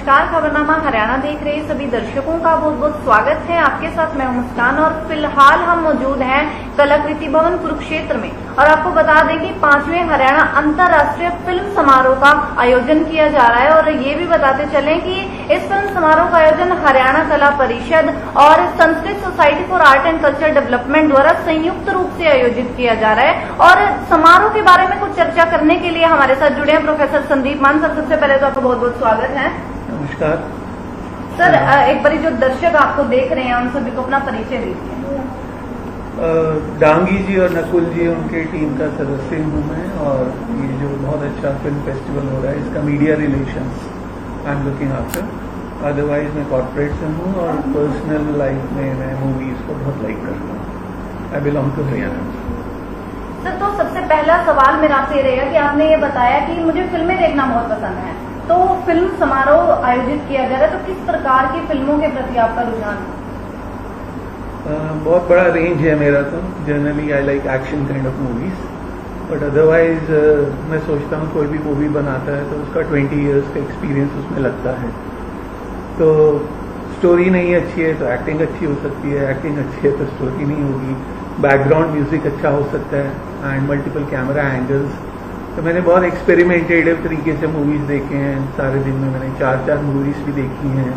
नमस्कार, खबरनामा हरियाणा देख रहे सभी दर्शकों का बहुत बहुत स्वागत है। आपके साथ मैं मुस्कान और फिलहाल हम मौजूद हैं कलाकृति भवन कुरुक्षेत्र में और आपको बता दें कि 5वें हरियाणा अंतर्राष्ट्रीय फिल्म समारोह का आयोजन किया जा रहा है। और ये भी बताते चलें कि इस फिल्म समारोह का आयोजन हरियाणा कला परिषद और Sanskrit society for art and culture development द्वारा संयुक्त रूप से आयोजित किया जा रहा है। और समारोह के बारे में कुछ चर्चा करने के लिए हमारे साथ जुड़े हैं प्रोफेसर संदीप मान सर। सबसे पहले तो आपका बहुत बहुत स्वागत है। नमस्कार सर, एक बारी जो दर्शक आपको देख रहे हैं उन सभी को अपना परिचय दीजिए। डांगी जी और नकुल जी उनके टीम का सदस्य हूँ मैं, और ये जो बहुत अच्छा फिल्म फेस्टिवल हो रहा है इसका media relations I am looking after. Otherwise मैं कॉर्पोरेट से हूँ और पर्सनल लाइफ में मैं मूवीज को बहुत लाइक करता हूँ। I belong to Haryana. Sir, तो सबसे पहला सवाल मेरा आपसे ये रहेगा कि आपने ये बताया कि मुझे फिल्में देखना बहुत पसंद है, तो फिल्म समारोह आयोजित किया जा रहा है, तो किस प्रकार की फिल्मों के प्रति आपका रुझान है? बहुत बड़ा रेंज है मेरा। तो generally I like action kind of movies, but otherwise मैं सोचता हूँ कोई भी मूवी बनाता है तो उसका 20 इयर्स का एक्सपीरियंस उसमें लगता है। तो स्टोरी नहीं अच्छी है तो एक्टिंग अच्छी हो सकती है, एक्टिंग अच्छी है तो स्टोरी नहीं होगी, बैकग्राउंड म्यूजिक अच्छा हो सकता है एंड मल्टीपल कैमरा एंगल्स। तो मैंने बहुत एक्सपेरिमेंटेटिव तरीके से मूवीज देखे हैं। सारे दिन में मैंने 4 मूवीज भी देखी हैं।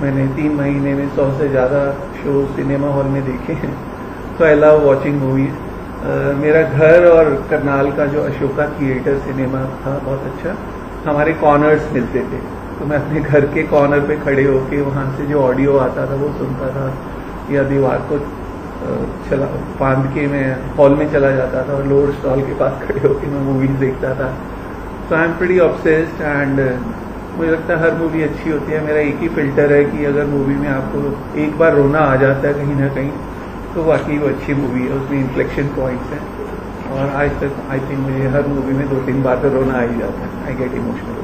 मैंने 3 महीने में 100 से ज़्यादा शो सिनेमा हॉल में देखे हैं। तो आई लव वॉचिंग मूवीज। मेरा घर और करनाल का जो अशोका थिएटर सिनेमा था बहुत अच्छा, हमारे कॉर्नर्स मिलते थे, तो मैं अपने घर के कॉर्नर पे खड़े होके वहाँ से जो ऑडियो आता था वो सुनता था, या दीवार को फांद के मैं हॉल में चला जाता था और लोअर स्टॉल के पास खड़े होकर मैं मूवीज देखता था। So I am pretty obsessed and मुझे लगता है हर मूवी अच्छी होती है। मेरा एक ही फिल्टर है कि अगर मूवी में आपको एक बार रोना आ जाता है कहीं ना कहीं तो वाकई वो अच्छी मूवी है, उसमें इन्फ्लेक्शन पॉइंट्स हैं। और आज तक आई थिंक मुझे हर मूवी में 2-3 बार तो रोना आ ही जाता है। I get emotional.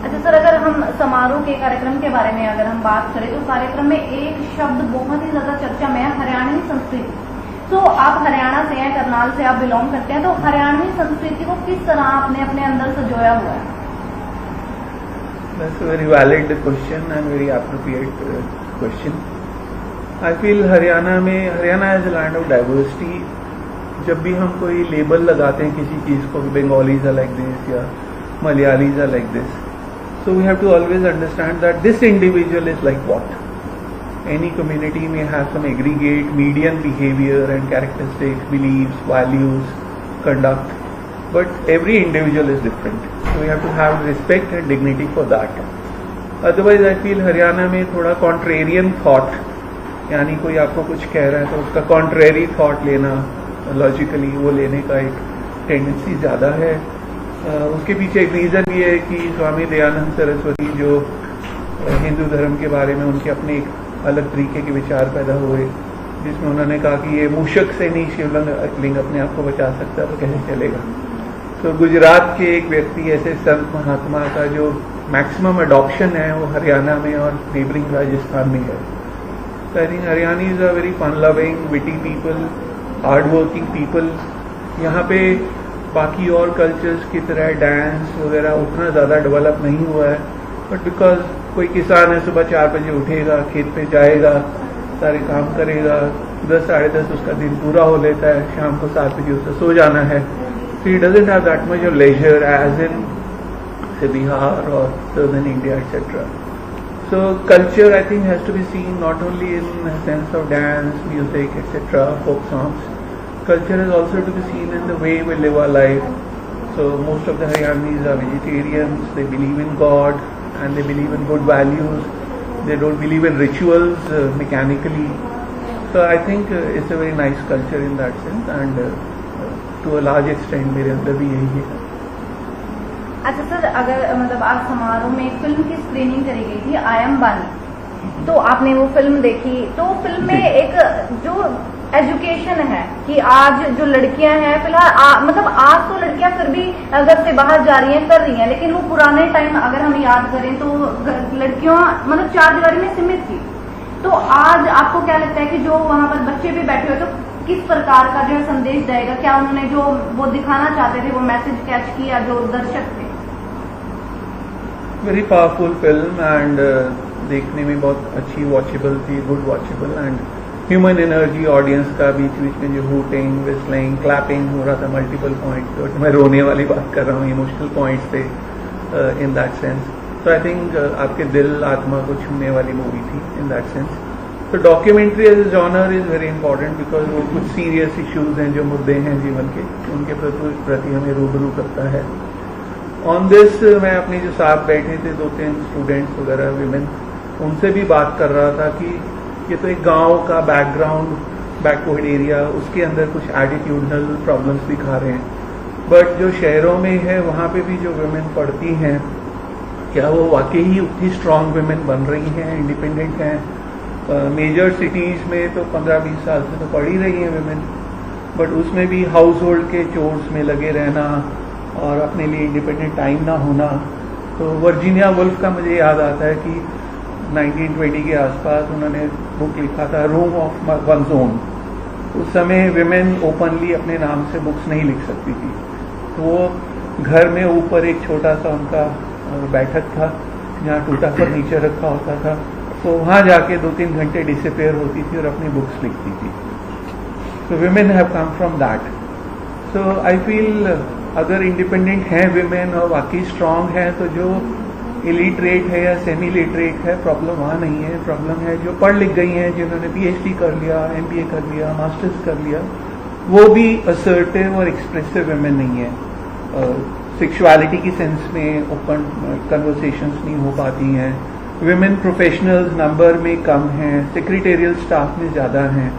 अच्छा सर, अगर हम समारोह के कार्यक्रम के बारे में अगर हम बात करें तो कार्यक्रम में एक शब्द बहुत ही ज्यादा चर्चा में है, हरियाणवी संस्कृति। तो आप हरियाणा से हैं, करनाल से आप बिलोंग करते हैं, तो हरियाणवी संस्कृति को किस तरह आपने अपने अंदर सजोया हुआ है? That's a very valid question and very appropriate question. I feel Haryana is a land of diversity. जब भी हम कोई लेबल लगाते हैं किसी चीज को, बंगालीज are like this या Malayalis are like this, so we have to always understand that this individual is like what. Any community may have some aggregate median behavior and characteristics, beliefs, values, conduct, but every individual is different. So we have to have respect and dignity for that. Otherwise I feel Haryana में थोड़ा contrarian thought, यानी कोई आपको कुछ कह रहा है तो उसका contrary thought लेना, logically वो लेने का एक टेंडेंसी ज़्यादा है। उसके पीछे एक रीज़न ये है कि स्वामी दयानंद सरस्वती जो हिंदू धर्म के बारे में उनके अपने एक अलग तरीके के विचार पैदा हुए, जिसमें उन्होंने कहा कि ये मूषक से नहीं शिवलिंग अपने आप को बचा सकता तो कैसे चलेगा। तो गुजरात के एक व्यक्ति ऐसे संत महात्मा का जो मैक्सिमम अडॉप्शन है वो हरियाणा में और नेबरिंग राजस्थान में है। तो I think Haryanis are very fun loving, witty people, hard working people. यहाँ पे बाकी और कल्चर्स की तरह डांस वगैरह उतना ज़्यादा डेवलप नहीं हुआ है, बट बिकॉज कोई किसान है सुबह 4 बजे उठेगा, खेत पे जाएगा, सारे काम करेगा, 10-साढ़े 10 उसका दिन पूरा हो लेता है, शाम को 7 बजे उसे सो जाना है। So he doesn't have that much of leisure as in say Bihar or southern India, etc. So culture I think has to be seen not only in the sense of dance, music, etc., folk songs. Culture is also to be seen in the way we live our life. So most of the Haryanvis are vegetarians, they believe in God and they believe in good values. They don't believe in rituals mechanically. So I think it's a very nice culture in that sense, and to a large extent मेरे अंदर भी यही है। अच्छा sir, अगर मतलब आज समारोह में एक फिल्म की स्क्रीनिंग करी गई थी, आई एम बानी, तो आपने वो फिल्म देखी, तो फिल्म में एक जो एजुकेशन है कि आज जो लड़कियां हैं फिलहाल मतलब आज तो लड़कियां फिर भी घर से बाहर जा रही हैं, कर रही हैं, लेकिन वो पुराने टाइम अगर हम याद करें तो लड़कियां मतलब 4 दीवारी में सीमित थी। तो आज आपको क्या लगता है कि जो वहां पर बच्चे भी बैठे हुए तो किस प्रकार का जो है संदेश जाएगा? क्या उन्होंने जो वो दिखाना चाहते थे वो मैसेज कैच किया जो दर्शक थे? वेरी पावरफुल फिल्म एंड देखने में बहुत अच्छी वॉचेबल थी, good watchable and human energy audience का बीच बीच में जो हूटिंग, विस्लिंग, क्लैपिंग हो रहा था मल्टीपल पॉइंट्स, तो मैं रोने वाली बात कर रहा हूँ, इमोशनल पॉइंट्स थे इन दैट सेंस. तो आई थिंक आपके दिल आत्मा को छूने वाली मूवी थी इन दैट सेंस. तो documentary as genre is very important because वो कुछ सीरियस इश्यूज हैं, जो मुद्दे हैं जीवन के, उनके प्रति हमें रूबरू करता है. ऑन दिस मैं अपने जो साथ बैठे थे 2-3 स्टूडेंट्स वगैरह विमेन, उनसे भी बात कर रहा था कि ये तो एक गांव का बैकग्राउंड, बैकवर्ड एरिया, उसके अंदर कुछ एटीट्यूडनल प्रॉब्लम्स दिखा रहे हैं, बट जो शहरों में है वहां पे भी जो वुमेन पढ़ती हैं, क्या वो वाकई ही उतनी स्ट्रांग वुमेन बन रही हैं, इंडिपेंडेंट हैं? मेजर सिटीज में तो 15-20 साल से तो पढ़ ही रही हैं वुमेन, बट उसमें भी हाउस होल्ड के चोर्स में लगे रहना और अपने लिए इंडिपेंडेंट टाइम ना होना. तो वर्जीनिया वुल्फ का मुझे याद आता है कि 1920 के आसपास उन्होंने बुक लिखा था रूम ऑफ वन्स ओन. उस समय विमेन ओपनली अपने नाम से बुक्स नहीं लिख सकती थी, तो वो घर में ऊपर एक छोटा सा उनका बैठक था जहाँ टूटा फर्नीचर रखा होता था, तो वहाँ जाके 2-3 घंटे डिसअपेयर होती थी और अपनी बुक्स लिखती थी. तो women have come from that. So I feel अगर इंडिपेंडेंट हैं विमेन और वाकई स्ट्रांग है, तो जो इलिटरेट है या सेमी लिटरेट है, प्रॉब्लम वहाँ नहीं है. प्रॉब्लम है जो पढ़ लिख गई हैं, जिन्होंने PhD कर लिया, MBA कर लिया, मास्टर्स कर लिया, वो भी असर्टिव और एक्सप्रेसिव विमेन नहीं है. सेक्सुअलिटी की सेंस में ओपन कन्वर्सेशंस नहीं हो पाती हैं. विमेन प्रोफेशनल्स नंबर में कम हैं, सेक्रेटेरियल स्टाफ में ज़्यादा हैं.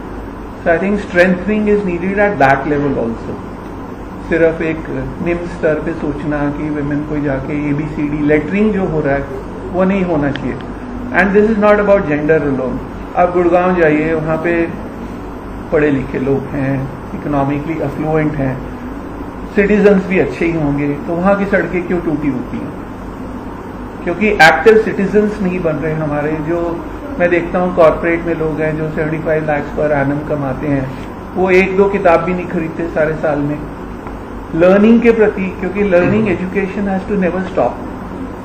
So I think strengthening is needed at that level also. सिर्फ एक निम्न स्तर पे सोचना कि विमेन को जाके ABCD लेटरिंग जो हो रहा है वो नहीं होना चाहिए. And this is not about gender alone. आप गुड़गांव जाइए, वहाँ पे पढ़े लिखे लोग हैं, इकोनॉमिकली अफ्लुएंट हैं, सिटीजन्स भी अच्छे ही होंगे, तो वहाँ की सड़कें क्यों टूटी होती हैं? क्योंकि एक्टिव सिटीजन्स नहीं बन रहे हमारे. जो मैं देखता हूँ कॉर्पोरेट में लोग हैं जो 75 लाख पर एनम कमाते हैं, वो 1-2 किताब भी नहीं खरीदते सारे साल में लर्निंग के प्रति, क्योंकि learning education has to never stop.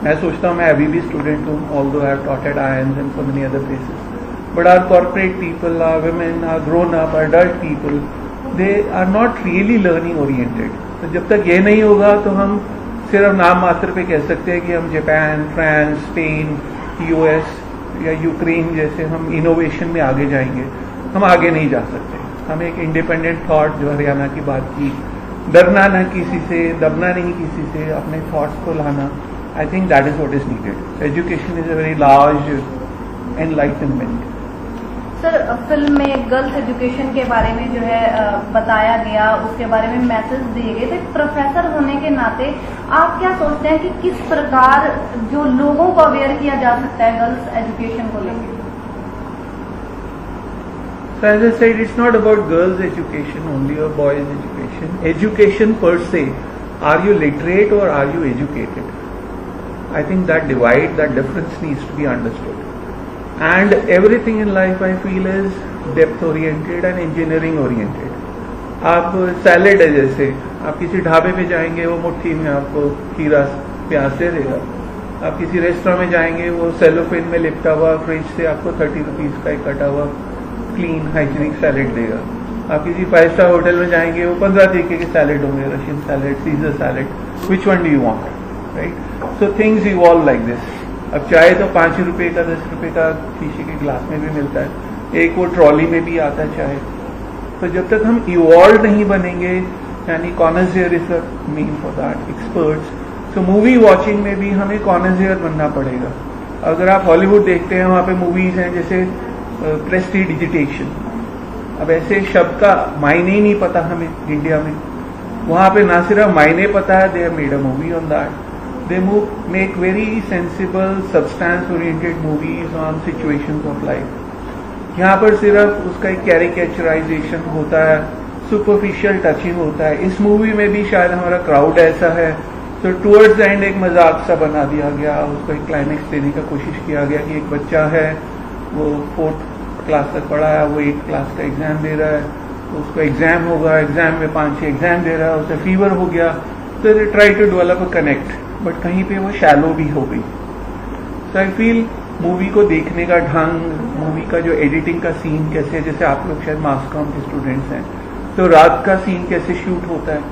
मैं सोचता हूँ, मैं अभी भी स्टूडेंट हूँ, although I have taught at IIMs and so many other places, but our corporate people, our women, our grown up adult people, they are not really learning oriented. तो जब तक ये नहीं होगा तो हम सिर्फ नाम मात्र पे कह सकते हैं कि हम जापान, फ्रांस, स्पेन, US या यूक्रेन जैसे हम इनोवेशन में आगे जाएंगे. हम आगे नहीं जा सकते. हम एक इंडिपेंडेंट थॉट, जो हरियाणा की बात की, डरना ना किसी से, दबना नहीं किसी से, अपने थॉट्स को लाना, I think that is what is needed. Education is a very large enlightenment. Sir, film में गर्ल्स एजुकेशन के बारे में जो है बताया गया, उसके बारे में मैसेज दिए गए. तो एक प्रोफेसर होने के नाते आप क्या सोचते हैं कि किस प्रकार जो लोगों को अवेयर किया जा सकता है गर्ल्स एजुकेशन को लेकर? So as I said, it's not about girls' education only or boys' education. Education per se, are you literate or are you educated? I think that divide, that difference needs to be understood. And everything in life I feel is depth oriented and engineering oriented. आप salad है, जैसे आप किसी ढाबे पे जाएंगे, वो मुट्ठी में आपको खीरा प्याज दे देगा. आप किसी रेस्टोरेंट में जाएंगे, वो सेलोफेन में लिपटा हुआ फ्रिज से आपको 30 रुपीज का एक कटा हुआ क्लीन हाइजीनिक सैलेड देगा. आप किसी 5 स्टार होटल में जाएंगे, वो 15 तरीके के सैलेड होंगे, Russian salad, scissor salad, which one do you want, right? So things evolve like this. अब चाय तो 5 रुपए का, 10 रुपए का शीशे के गिलास में भी मिलता है, एक वो ट्रॉली में भी आता है चाय. तो जब तक हम इवॉल्व नहीं बनेंगे, यानी connoisseur is the mean for that, experts. तो मूवी वॉचिंग में भी हमें कॉनज़ियर बनना पड़ेगा. अगर आप हॉलीवुड देखते हैं, वहाँ पे मूवीज हैं जैसे प्रेस्टिडिजिटेशन. अब ऐसे शब्द का मायने ही नहीं पता हमें इंडिया में. वहाँ पे ना सिर्फ मायने पता है, they have made a movie on that. They make very sensible, substance-oriented movies on situations of life. यहाँ पर सिर्फ उसका एक कैरिकेचराइजेशन होता है, सुपरफिशियल टचिंग होता है. इस मूवी में भी शायद हमारा क्राउड ऐसा है, तो टुवर्ड्स द एंड एक मजाक सा बना दिया गया, उसको एक क्लाइमेक्स देने का कोशिश किया गया कि एक बच्चा है, वो 4th क्लास तक पढ़ा है, वो 8th क्लास का एग्जाम दे रहा है, तो उसको एग्जाम होगा, एग्जाम में 5-6 एग्जाम दे रहा है, उसे फीवर हो गया, तो they try to develop a connect, but कहीं पे वो शैलो भी हो गई. सो आई फील मूवी को देखने का ढंग, मूवी का जो एडिटिंग का सीन कैसे है, जैसे आप लोग शायद मास कॉम के स्टूडेंट्स हैं, तो रात का सीन कैसे शूट होता है,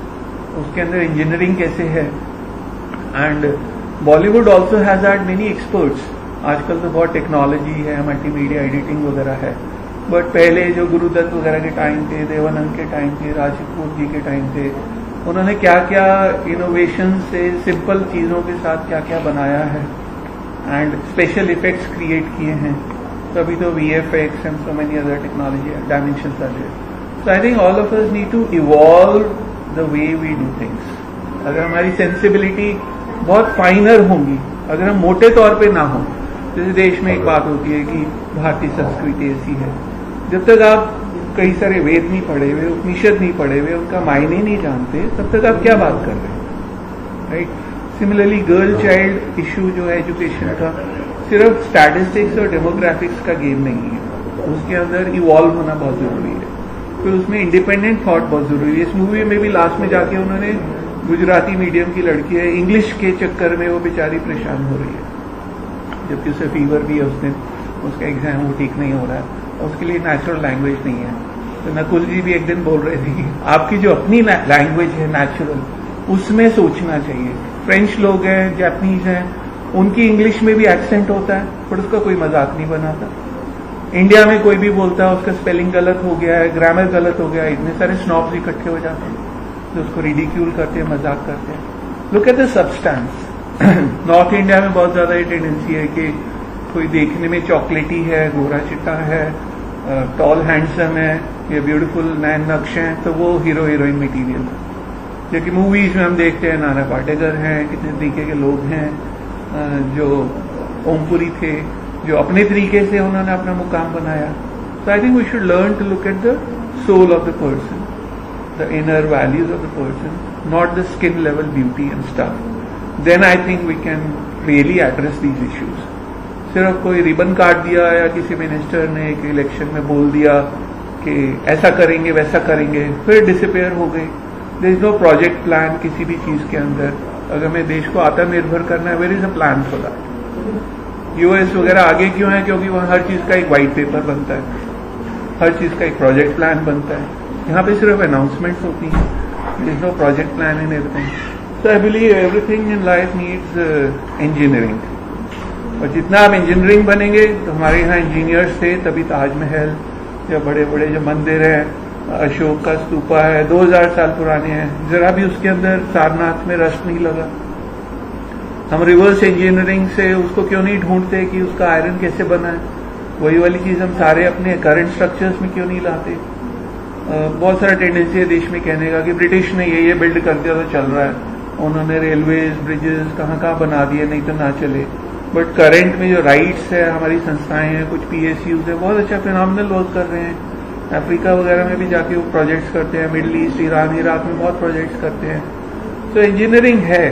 उसके अंदर इंजीनियरिंग कैसे है। And Bollywood also has had many experts. आजकल तो बहुत टेक्नोलॉजी है, मल्टीमीडिया एडिटिंग वगैरह है, बट पहले जो गुरुदत्त वगैरह के टाइम थे, देवानंद के टाइम थे, राज कपूर जी के टाइम थे, उन्होंने क्या क्या इनोवेशन से सिंपल चीज़ों के साथ क्या क्या बनाया है एंड स्पेशल इफेक्ट्स क्रिएट किए हैं। तभी तो VFX and so many other technology dimensions are there. So I think all of us need to evolve the way we do things. अगर हमारी सेंसिबिलिटी बहुत फाइनर होंगी, अगर हम मोटे तौर पे ना हो, जैसे देश में एक बात होती है कि भारतीय संस्कृति ऐसी है, जब तक आप कई सारे वेद नहीं पढ़े हुए, उपनिषद नहीं पढ़े हुए, उनका मायने नहीं जानते, तब तक आप क्या बात कर रहे हैं, right. Similarly girl child issue जो है एजुकेशन का, सिर्फ स्टैटिस्टिक्स और डेमोग्राफिक्स का गेम नहीं है, उसके अंदर इवॉल्व होना बहुत जरूरी है, फिर उसमें इंडिपेंडेंट थॉट बहुत जरूरी है। इस मूवी में भी लास्ट में जाके उन्होंने गुजराती मीडियम की लड़की है, इंग्लिश के चक्कर में वो बेचारी परेशान हो रही है, जबकि उसे फीवर भी है, उस दिन उसका एग्जाम वो ठीक नहीं हो रहा है, उसके लिए नेचुरल लैंग्वेज नहीं है। तो नकुल जी भी एक दिन बोल रहे थे कि आपकी जो अपनी लैंग्वेज है नेचुरल, उसमें सोचना चाहिए। फ्रेंच लोग हैं, जापानीज हैं, उनकी इंग्लिश में भी एक्सेंट होता है, पर उसका कोई मजाक नहीं बनाता। इंडिया में कोई भी बोलता है उसका स्पेलिंग गलत हो गया है, ग्रामर गलत हो गया है, इतने सारे स्नॉब्स इकट्ठे हो जाते हैं जो उसको रिडिक्यूल करते हैं, मजाक करते हैं। Look at the substance. North India में बहुत ज्यादा ये टेंडेंसी है कि कोई देखने में चॉकलेटी है, गोरा चिट्टा है, टॉल हैंडसम है, या ब्यूटीफुल नैन नक्श हैं, तो वो हीरो हीरोइन मटीरियल है। जबकि मूवीज में हम देखते हैं नाना पाटेकर हैं, कितने तरीके के लोग हैं, जो ओमपुरी थे, जो अपने तरीके से उन्होंने अपना मुकाम बनाया। So I think we should learn to look at the soul of the person, the inner values of the person, not the skin level beauty and stuff. Then I think we can really address these issues. सिर्फ कोई ribbon काट दिया या किसी minister ने एक election में बोल दिया कि ऐसा करेंगे वैसा करेंगे, फिर डिसअपेयर हो गए। There is no project plan किसी भी चीज के अंदर। अगर मैं देश को आत्मनिर्भर करना है, where is a plan for that. US वगैरह आगे क्यों है? क्योंकि वहां हर चीज का एक व्हाइट पेपर बनता है, हर चीज का एक प्रोजेक्ट प्लान बनता है। यहाँ पे सिर्फ अनाउंसमेंट्स होती हैं, there is no project plan in everything. So I believe everything in life needs engineering, और जितना आप इंजीनियरिंग बनेंगे, तो हमारे यहाँ इंजीनियर्स थे तभी ताजमहल या बड़े बड़े जो मंदिर हैं, अशोक का स्तूपा है 2000 साल पुराने हैं, जरा भी उसके अंदर सारनाथ में रस नहीं लगा। हम रिवर्स इंजीनियरिंग से उसको क्यों नहीं ढूंढते कि उसका आयरन कैसे बना है? वही वाली चीज हम सारे अपने करंट स्ट्रक्चर्स में क्यों नहीं लाते? बहुत सारा टेंडेंसी है देश में कहने का कि ब्रिटिश ने ये बिल्ड कर दिया तो चल रहा है, उन्होंने रेलवेज ब्रिजेस कहाँ कहाँ बना दिए, नहीं तो ना चले। बट करंट में जो राइट्स है, हमारी संस्थाएं हैं, कुछ PSUs है, बहुत अच्छा फिनोमिनल वर्क कर रहे हैं। अफ्रीका वगैरह में भी जाके वो प्रोजेक्ट्स करते हैं, मिडल ईस्ट, ईरान, इराक में बहुत प्रोजेक्ट्स करते हैं। तो इंजीनियरिंग है,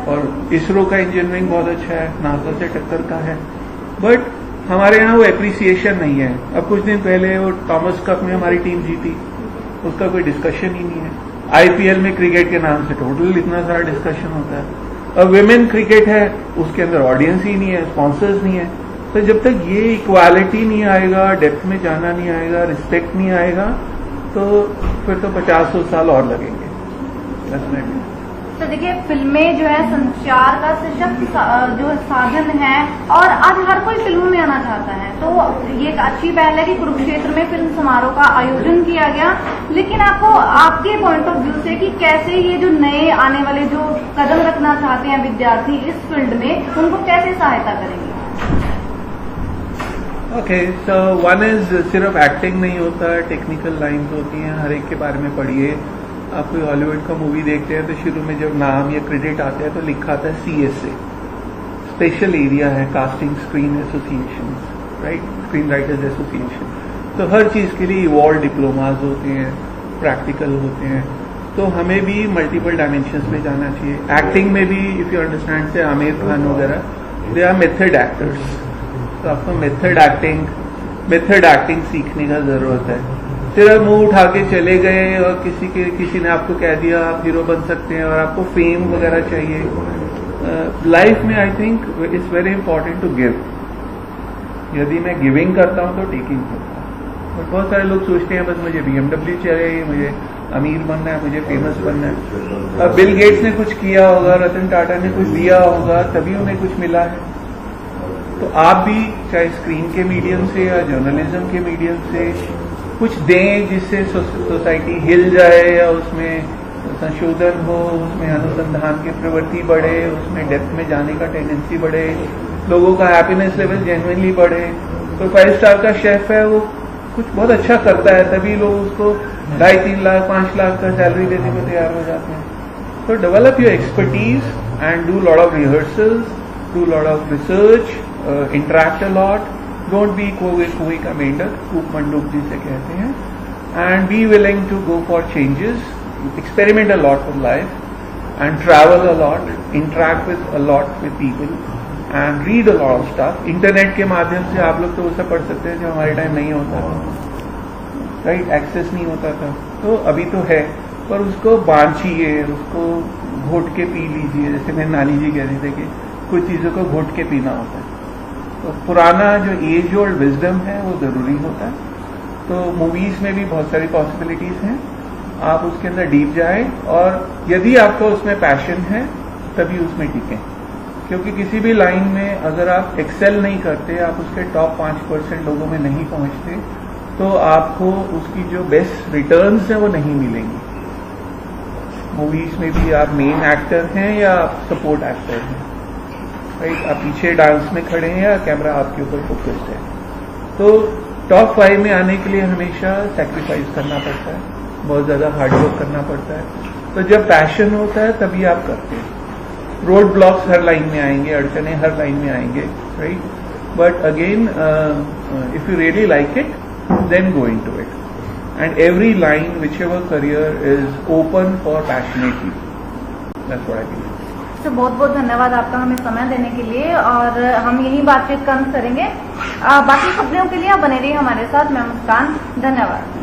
और इसरो का इंजीनियरिंग बहुत अच्छा है, नासा से टक्कर का है, बट हमारे यहाँ वो एप्रिसिएशन नहीं है। अब कुछ दिन पहले वो थॉमस कप में हमारी टीम जीती, उसका कोई डिस्कशन ही नहीं है। IPL में क्रिकेट के नाम से टोटल इतना सारा डिस्कशन होता है। अब विमेन क्रिकेट है, उसके अंदर ऑडियंस ही नहीं है, स्पॉन्सर्स नहीं है। तो जब तक ये इक्वालिटी नहीं आएगा, डेप्थ में जाना नहीं आएगा, रिस्पेक्ट नहीं आएगा, तो फिर तो 50-100 साल और लगेंगे। तो देखिए, फिल्में जो है संचार का सशक्त जो साधन है, और आज हर कोई फिल्मों में आना चाहता है। तो ये एक अच्छी पहल है कि कुरुक्षेत्र में फिल्म समारोह का आयोजन किया गया। लेकिन आपको आपके पॉइंट ऑफ व्यू से कि कैसे ये जो नए आने वाले जो कदम रखना चाहते हैं विद्यार्थी इस फील्ड में, उनको कैसे सहायता करेंगे? ओके, सो वन इज सिर्फ एक्टिंग नहीं होता है, टेक्निकल लाइन्स होती हैं, हर एक के बारे में पढ़िए। आप कोई हॉलीवुड का मूवी देखते हैं तो शुरू में जब नाम या क्रेडिट आते हैं तो लिखा आता है CSA, स्पेशल एरिया है casting screen association, right, screen writers association. तो हर चीज के लिए इवॉल्व डिप्लोमाज होते हैं, प्रैक्टिकल होते हैं। तो हमें भी मल्टीपल डायमेंशंस में जाना चाहिए। एक्टिंग में भी इफ यू अंडरस्टैंड से आमिर खान वगैरह, दे आर मेथड एक्टर्स। तो आपको मेथड एक्टिंग सीखने का जरूरत है। सिर्फ मुंह उठा के चले गए और किसी ने आपको कह दिया आप हीरो बन सकते हैं और आपको फेम वगैरह चाहिए, लाइफ में I think it's very important to give. यदि मैं गिविंग करता हूँ तो टेकिंग होता है. और बहुत सारे लोग सोचते हैं बस मुझे BMW चाहिए, मुझे अमीर बनना है, मुझे फेमस बनना है. अब बिल गेट्स ने कुछ किया होगा, रतन टाटा ने कुछ दिया होगा, तभी उन्हें कुछ मिला है. तो आप भी चाहे स्क्रीन के मीडियम से या जर्नलिज्म के मीडियम से कुछ दें जिससे सोसाइटी हिल जाए या उसमें संशोधन हो, उसमें अनुसंधान की प्रवृत्ति बढ़े, उसमें डेप्थ में जाने का टेंडेंसी बढ़े, लोगों का हैप्पीनेस लेवल जेन्युइनली बढ़े. तो 5 स्टार का शेफ है, वो कुछ बहुत अच्छा करता है, तभी लोग उसको 2.5-3 लाख 5 लाख का सैलरी देने को तैयार हो जाते हैं. तो develop your expertise and do lot of rehearsals, do lot of research, interact a lot. Don't be कोई का मेंढक, कूप मंडूक जिसे कहते हैं. And be willing to go for changes, experiment a lot with life and travel a lot, interact with a lot with people and read a lot of stuff. Internet के माध्यम से आप लोग तो वो सब पढ़ सकते हैं जो हमारे टाइम नहीं होता था, राइट? एक्सेस नहीं होता था. तो अभी तो है, पर उसको बांचिए, उसको घोट के पी लीजिए. जैसे मेरे नानी जी कहते थे कि कुछ चीज़ों को घोट के पीना होता है. तो पुराना जो एज ओल्ड विजडम है वो ज़रूरी होता है. तो मूवीज़ में भी बहुत सारी पॉसिबिलिटीज़ हैं, आप उसके अंदर डीप जाएं और यदि आपका उसमें पैशन है तभी उसमें टिकें. क्योंकि किसी भी लाइन में अगर आप एक्सेल नहीं करते, आप उसके टॉप 5% लोगों में नहीं पहुंचते, तो आपको उसकी जो बेस्ट रिटर्न्स हैं वो नहीं मिलेंगी. मूवीज में भी आप मेन एक्टर हैं या आप सपोर्ट एक्टर हैं, राइट? आप पीछे डांस में खड़े हैं या कैमरा आपके ऊपर फोकस्ड है. तो टॉप 5 में आने के लिए हमेशा सैक्रिफाइस करना पड़ता है, बहुत ज़्यादा हार्डवर्क करना पड़ता है. तो जब पैशन होता है तभी आप करते हैं. रोड ब्लॉक्स हर लाइन में आएंगे, अड़चने हर लाइन में आएंगे, right? But again if you really like it then go into it. And every line which ever career is open for passionately. That's what I think. तो बहुत बहुत धन्यवाद आपका हमें समय देने के लिए, और हम यही बातचीत करेंगे. बाकी खबरों के लिए आप बने रहिए हमारे साथ. मैं मुस्कान, धन्यवाद.